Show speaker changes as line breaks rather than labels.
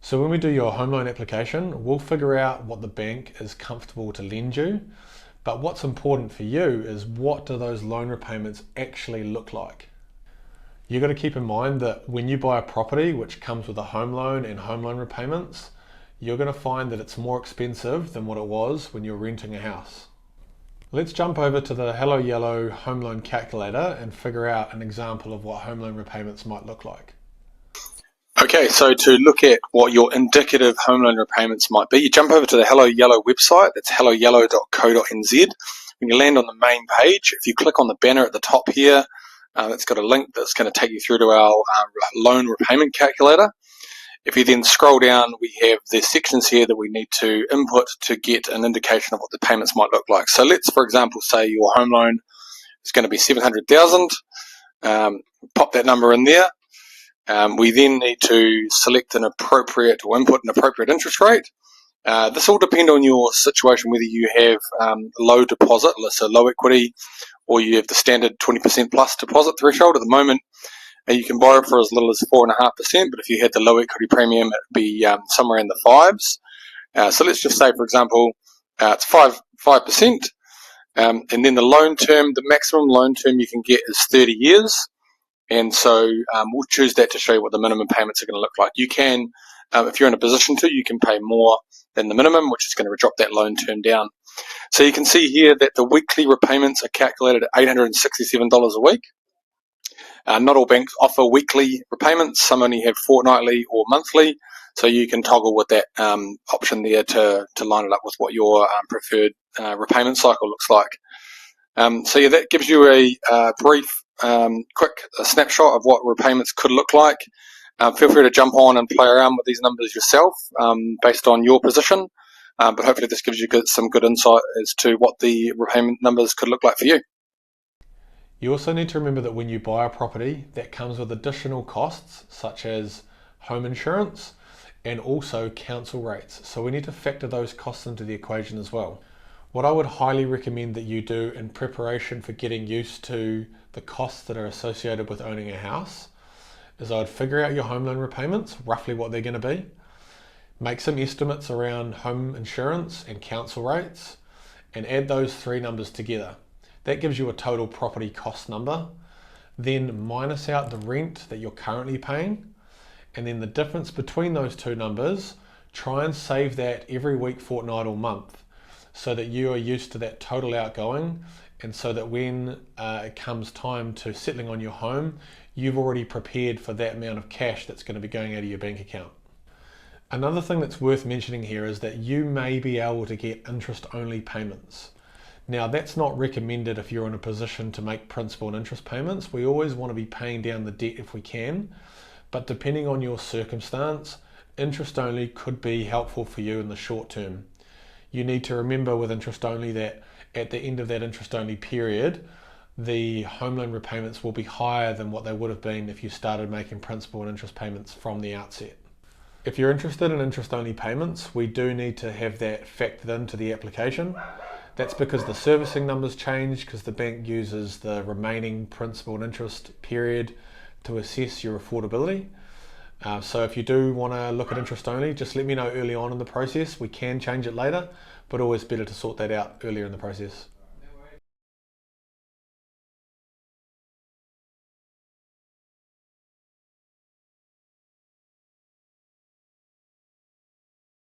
So when we do your home loan application, we'll figure out what the bank is comfortable to lend you. But what's important for you is, what do those loan repayments actually look like? You've got to keep in mind that when you buy a property which comes with a home loan and home loan repayments, you're going to find that it's more expensive than what it was when you're renting a house. Let's jump over to the HelloYello home loan calculator and figure out an example of what home loan repayments might look like.
Okay, so to look at what your indicative home loan repayments might be, you jump over to the HelloYello website. That's helloyello.co.nz. When you land on the main page, if you click on the banner at the top here, it's got a link that's going to take you through to our loan repayment calculator. If you then scroll down, we have the sections here that we need to input to get an indication of what the payments might look like. So let's, for example, say your home loan is going to be $700,000. Pop that number in there. We then need to select an appropriate, or input an appropriate interest rate. This will depend on your situation, whether you have low deposit, so low equity, or you have the standard 20% plus deposit threshold. At the moment, you can borrow for as little as 4.5%, but if you had the low equity premium, it would be somewhere in the fives. So let's just say, for example, it's 5%, and then the loan term, the maximum loan term you can get is 30 years. And so we'll choose that to show you what the minimum payments are going to look like. You can, if you're in a position to, you can pay more than the minimum, which is going to drop that loan term down. So you can see here that the weekly repayments are calculated at $867 a week. Not all banks offer weekly repayments. Some only have fortnightly or monthly. So you can toggle with that option there to line it up with what your preferred repayment cycle looks like. So yeah, that gives you a brief, quick snapshot of what repayments could look like. Feel free to jump on and play around with these numbers yourself based on your position. But hopefully this gives you some good insight as to what the repayment numbers could look like for you.
You also need to remember that when you buy a property, that comes with additional costs such as home insurance and also council rates. So we need to factor those costs into the equation as well. What I would highly recommend that you do in preparation for getting used to the costs that are associated with owning a house is I would figure out your home loan repayments, roughly what they're going to be, make some estimates around home insurance and council rates, and add those three numbers together. That gives you a total property cost number. Then minus out the rent that you're currently paying, and then the difference between those two numbers, try and save that every week, fortnight, or month, so that you are used to that total outgoing, and so that when it comes time to settling on your home, you've already prepared for that amount of cash that's going to be going out of your bank account. Another thing that's worth mentioning here is that you may be able to get interest-only payments. Now, that's not recommended if you're in a position to make principal and interest payments. We always want to be paying down the debt if we can, but depending on your circumstance, interest-only could be helpful for you in the short term. You need to remember with interest only that at the end of that interest only period, the home loan repayments will be higher than what they would have been if you started making principal and interest payments from the outset. If you're interested in interest only payments, we do need to have that factored into the application. That's because the servicing numbers change because the bank uses the remaining principal and interest period to assess your affordability. So if you do want to look at interest only, just let me know early on in the process. We can change it later, but always better to sort that out earlier in the process.